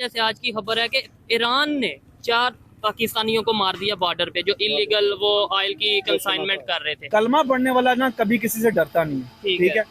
जैसे आज की खबर है कि ईरान ने 4 पाकिस्तानियों को मार दिया बॉर्डर पे, जो इलीगल वो ऑयल की कंसाइनमेंट कर रहे थे। कलमा पढ़ने वाला ना कभी किसी से डरता नहीं है। ठीक है।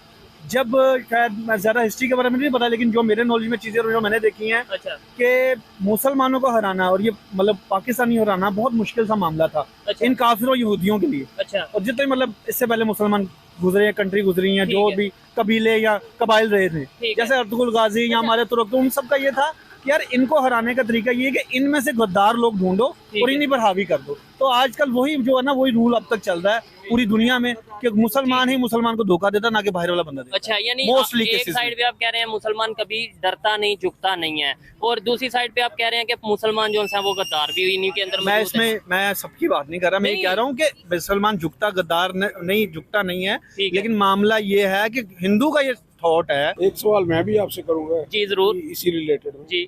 जब शायद मैं ज्यादा हिस्ट्री के बारे में नहीं पता, लेकिन जो मेरे नॉलेज में चीजें जो मैंने देखी हैं अच्छा। कि मुसलमानों को हराना और ये मतलब पाकिस्तानी हराना बहुत मुश्किल सा मामला था। अच्छा। इन काफिरों यहूदियों के लिए। अच्छा। और जितने मतलब इससे पहले मुसलमान गुजरे हैं, कंट्री गुजरी हैं, जो भी कबीले या कबाइल रहे थे, जैसे अर्तुगरुल गाजी या हमारे तुर्क, तो उन सबका ये था कि यार इनको हराने का तरीका ये है कि इनमें से गद्दार लोग ढूंढो और इन्हीं पर हावी कर दो। तो आजकल वही जो है ना, वही रूल अब तक चल रहा है पूरी दुनिया में कि मुसलमान ही मुसलमान को धोखा देता, ना कि बाहर वाला बंदा देता। अच्छा, यानी मोस्टली एक साइड पे आप कह रहे हैं मुसलमान कभी डरता नहीं, झुकता नहीं है, और दूसरी साइड पे आप कह रहे हैं कि मुसलमान जो है वो गद्दार भी इन्हीं के अंदर। मैं सबकी बात नहीं कर रहा, मैं ये कह रहा हूँ कि मुसलमान झुकता गद्दार नहीं, झुकता नहीं है, लेकिन मामला ये है कि हिंदू का ये थॉट है। एक सवाल मैं भी आपसे करूंगा जी जरूर, इसी रिलेटेड जी।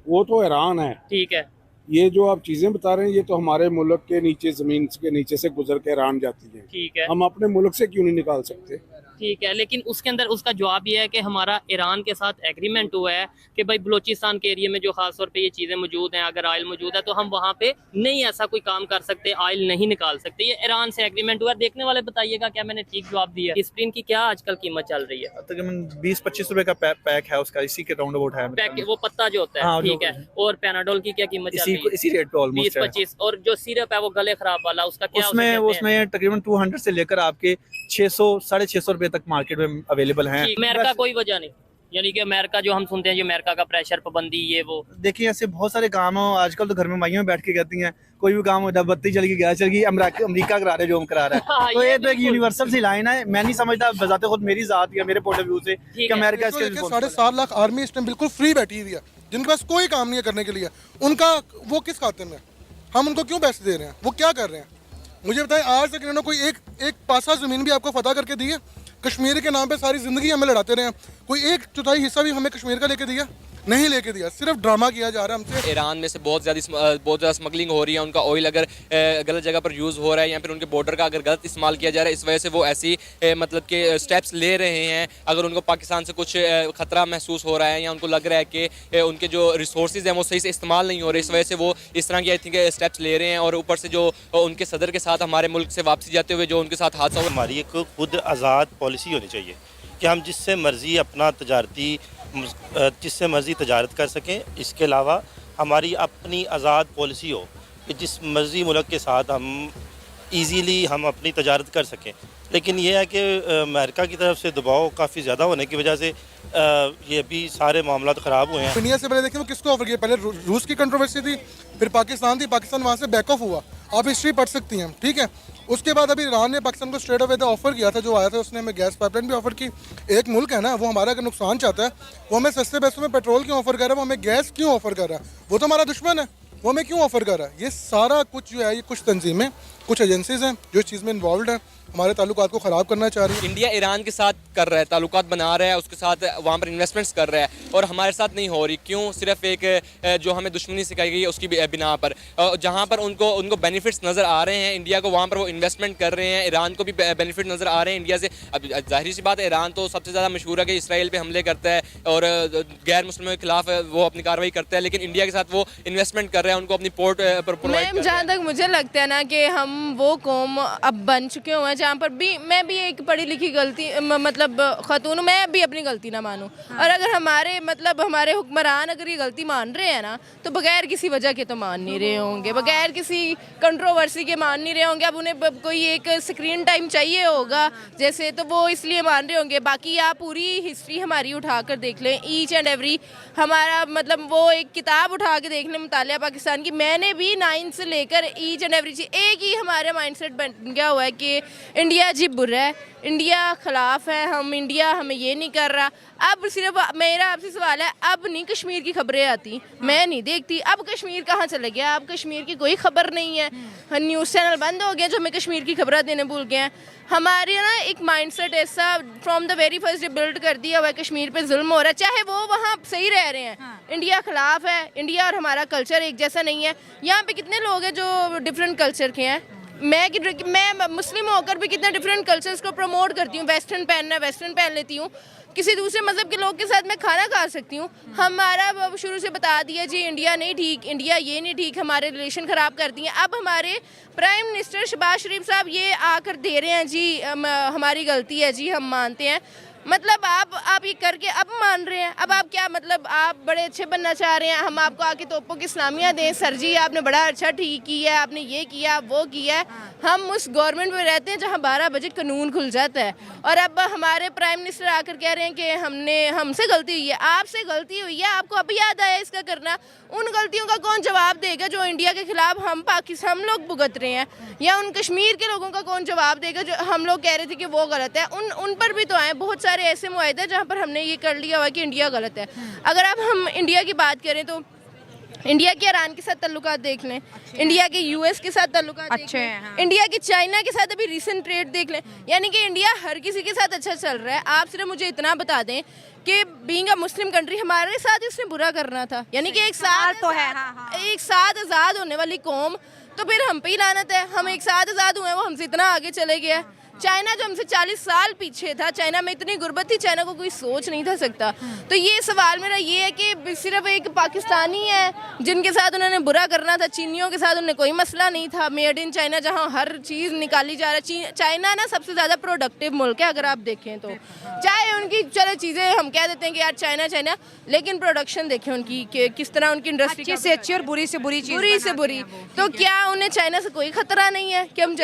वो तो ईरान है, ठीक है। ये जो आप चीजें बता रहे हैं ये तो हमारे मुल्क के नीचे, जमीन के नीचे से गुजर के ईरान जाती है। ठीक है। हम अपने मुल्क से क्यों नहीं निकाल सकते? ठीक है, लेकिन उसके अंदर उसका जवाब ये है कि हमारा ईरान के साथ एग्रीमेंट हुआ है कि भाई बलूचिस्तान के एरिया में जो खास तौर पे ये चीज़ें मौजूद हैं, अगर ऑयल मौजूद है तो हम वहाँ पे नहीं ऐसा कोई काम कर सकते, ऑयल नहीं निकाल सकते। ये ईरान से एग्रीमेंट हुआ है। देखने वाले बताइएगा क्या मैंने ठीक जवाब दिया। स्प्रिन की क्या आजकल कीमत चल रही है? तकरीबन 20-25 रुपए का पैक है उसका, इसी के राउंड अबाउट है। पैक वो पत्ता जो होता है, ठीक है। और पैनाडोल की क्या कीमत चल रही है? इसी रेट पे ऑलमोस्ट 20-25। और जो सिरप है वो गले खराब वाला, उसका क्या? उसमें तकरीबन 200 से लेकर आपके 600-650 रुपए तक मार्केट में अवेलेबल हैं। अमेरिका कोई वजह नहीं, यानी कि अमेरिका जो हम सुनते हैं, जो अमेरिका का प्रेशर, पाबंदी, ये वो। देखिए ऐसे बहुत सारे काम हो, आजकल तो घर में माइयों में बैठ के कहती हैं कोई भी काम होता है, बत्ती चल गई, गैस चल गई, अमेरिका करा रहे जो हम करा रहे हैं। तो ये तो एक यूनिवर्सल सी लाइन है। मैं नहीं समझता बजाते खुद मेरी जात या मेरे पॉइंट ऑफ व्यू से कि अमेरिका इसके 7.5 लाख आर्मी इस टाइम बिल्कुल फ्री बैठी हुई है, जिनके पास कोई काम नहीं है करने के लिए। उनका वो किस खातिर में, हम उनको क्यों पैसे दे रहे हैं, वो क्या कर रहे हैं? मुझे बताएं, आज तक इन्होंने कोई एक पासा ज़मीन भी आपको फतह करके दी है? कश्मीर के नाम पे सारी ज़िंदगी हमें लड़ाते रहे हैं, कोई 1/4 हिस्सा भी हमें कश्मीर का लेके दिया? नहीं लेके दिया, सिर्फ ड्रामा किया जा रहा है हमसे। ईरान में से बहुत ज़्यादा स्मगलिंग हो रही है। उनका ऑयल अगर गलत जगह पर यूज़ हो रहा है या फिर उनके बॉर्डर का अगर गलत इस्तेमाल किया जा रहा है, इस वजह से वो ऐसी मतलब के स्टेप्स ले रहे हैं। अगर उनको पाकिस्तान से कुछ ख़तरा महसूस हो रहा है या उनको लग रहा है कि उनके जो रिसोर्सेज हैं वो सही से इस्तेमाल नहीं हो रहे, इस वजह से वो इस तरह की आई थिंक स्टेप्स ले रहे हैं। और ऊपर से जो उनके सदर के साथ हमारे मुल्क से वापसी जाते हुए जो उनके साथ हादसा हुआ। हमारी एक खुद आज़ाद पॉलिसी होनी चाहिए कि हम जिससे मर्ज़ी अपना जिससे मर्ज़ी तजारत कर सकें। इसके अलावा हमारी अपनी आज़ाद पॉलिसी हो कि जिस मर्ज़ी मुल्क के साथ हम इजीली हम अपनी तजारत कर सकें। लेकिन यह है कि अमेरिका की तरफ से दबाव काफ़ी ज़्यादा होने की वजह से ये भी सारे मामला ख़राब हुए हैं। इंडिया से पहले देखिए वो किसको ऑफर किया, पहले रूस की कंट्रोवर्सी थी, फिर पाकिस्तान थी, पाकिस्तान वहाँ से बैक ऑफ हुआ। आप हिस्ट्री पढ़ सकती हैं, ठीक है। उसके बाद अभी ईरान ने पाकिस्तान को स्ट्रेट अवे ऑफर किया था, जो आया था उसने हमें गैस पाइपलाइन भी ऑफर की। एक मुल्क है ना, वो हमारा अगर नुकसान चाहता है, वो हमें सस्ते पैसों में पेट्रोल क्यों ऑफर कर रहा है, वो हमें गैस क्यों ऑफर कर रहा है? वो तो हमारा दुश्मन है, वो हमें क्यों ऑफर कर रहा है? ये सारा कुछ जो है, ये कुछ तंजीमें, कुछ एजेंसीज हैं जो इस चीज़ में इन्वॉल्व हैं, हमारे ताल्लुकात को ख़राब करना चाह रही है। इंडिया ईरान के साथ कर रहा है, ताल्लुकात बना रहा है, उसके साथ वहाँ पर इन्वेस्टमेंट्स कर रहा है, और हमारे साथ नहीं हो रही। क्यों? सिर्फ एक जो हमें दुश्मनी सिखाई गई है उसकी बिना पर, जहाँ पर उनको बेनिफिट्स नज़र आ रहे हैं इंडिया को, वहाँ पर वो इन्वेस्टमेंट कर रहे हैं। ईरान को भी बेनिफिट नज़र आ रहे हैं इंडिया से। अब जाहिर सी बात है, ईरान तो सबसे ज़्यादा मशहूर है कि इसराइल पे हमले करता है और गैर मुस्लिमों के खिलाफ वो अपनी कार्रवाई करता है, लेकिन इंडिया के साथ वो इन्वेस्टमेंट कर रहे हैं, उनको अपनी पोर्ट मैम, जहाँ तक मुझे लगता है ना कि हम वो कौम अब बन चुके हुए हैं जहाँ पर भी मैं भी एक पढ़ी लिखी गलती मतलब खातून, मैं भी अपनी गलती ना मानूं। और अगर हमारे हुक्मरान अगर ये गलती मान रहे हैं ना, तो बगैर किसी वजह के तो मान नहीं रहे होंगे, बगैर किसी कंट्रोवर्सी के मान नहीं रहे होंगे। अब उन्हें कोई एक स्क्रीन टाइम चाहिए होगा जैसे, तो वो इसलिए मान रहे होंगे। बाकी आप पूरी हिस्ट्री हमारी उठा कर देख लें, ईच एंड एवरी हमारा मतलब वो एक किताब उठा के देख लें मुतालिया पाकिस्तान की, मैंने भी 9 से लेकर ईच एंड एवरी चीज़, एक ही हमारा माइंडसेट बन गया हुआ है कि इंडिया जी बुरा है, इंडिया खिलाफ है, इंडिया हमें ये नहीं कर रहा। अब सिर्फ मेरा आपसे सवाल है, अब नहीं कश्मीर की खबरें आती, मैं नहीं देखती। अब कश्मीर कहाँ चले गया? अब कश्मीर की कोई खबर नहीं है, न्यूज़ चैनल बंद हो गए जो हमें कश्मीर की खबरें देने भूल गए हैं। हमारे ना एक माइंडसेट ऐसा from the very first day build कर दिया हुआ है, कश्मीर पे जुल्म हो रहा है, चाहे वो वहाँ सही रह रहे हैं। इंडिया खिलाफ है, इंडिया और हमारा कल्चर एक जैसा नहीं है। यहाँ पे कितने लोग हैं जो डिफरेंट कल्चर के हैं, मैं मुस्लिम होकर भी कितने डिफरेंट कल्चर्स को प्रमोट करती हूँ। वेस्टर्न पहनना, वेस्टर्न पहन लेती हूँ। किसी दूसरे मज़हब के लोग के साथ मैं खाना खा सकती हूँ। हमारा शुरू से बता दिया जी इंडिया नहीं ठीक, इंडिया ये नहीं ठीक, हमारे रिलेशन ख़राब कर दिए। अब हमारे प्राइम मिनिस्टर शहबाज शरीफ साहब ये आकर दे रहे हैं जी हमारी गलती है जी, हम मानते हैं। मतलब आप ये करके अब मान रहे हैं। अब आप क्या मतलब आप बड़े अच्छे बनना चाह रहे हैं, हम आपको आके तोपों की इस्लामिया दें, सर जी आपने बड़ा अच्छा ठीक किया है, आपने ये किया वो किया है। हम उस गवर्नमेंट में रहते हैं जहां 12 बजे कानून खुल जाता है, और अब हमारे प्राइम मिनिस्टर आकर कह रहे हैं कि हमसे गलती हुई है। आपसे गलती हुई है, आपको अब याद आया इसका करना। उन गलतियों का कौन जवाब देगा जो इंडिया के खिलाफ हम लोग भुगत रहे हैं, या उन कश्मीर के लोगों का कौन जवाब देगा जो हम लोग कह रहे थे कि वो गलत है। उन पर भी तो आए बहुत सारे ऐसे मुआहदे जहाँ पर हमने ये कर लिया हुआ कि इंडिया गलत है। अगर अब हम इंडिया की बात करें तो इंडिया के ईरान के साथ ताल्लुकात देख लें, इंडिया के यूएस के साथ ताल्लुकात देख लें, हाँ। इंडिया के चाइना के साथ अभी रिसेंट ट्रेड देख लें। यानी कि इंडिया हर किसी के साथ अच्छा चल रहा है। आप सिर्फ मुझे इतना बता दें कि बीइंग अ मुस्लिम कंट्री हमारे साथ ही उसने बुरा करना था। यानी कि एक साथ तो है, हाँ। एक साथ आज़ाद होने वाली कौम, तो फिर हम पे ही लानत है। हम एक साथ आज़ाद हुए हैं, वो हमसे इतना आगे चले गया। चाइना जो हमसे 40 साल पीछे था, चाइना में इतनी गुर्बत थी, चाइना को कोई सोच नहीं था सकता। तो ये सवाल मेरा ये है कि सिर्फ एक पाकिस्तानी है जिनके साथ उन्होंने बुरा करना था, चीनियों के साथ उन्हें कोई मसला नहीं था। मेड इन चाइना जहाँ हर चीज़ निकाली जा रही है। चाइना ना सबसे ज़्यादा प्रोडक्टिव मुल्क है अगर आप देखें तो। चाहे उनकी चलो चीज़ें हम कह देते हैं कि यार चाइना, लेकिन प्रोडक्शन देखें उनकी कि किस तरह उनकी इंडस्ट्री अच्छी से अच्छी और बुरी से बुरी चीज़ बुरी से बुरी। तो क्या उन्हें चाइना से कोई खतरा नहीं है कि हम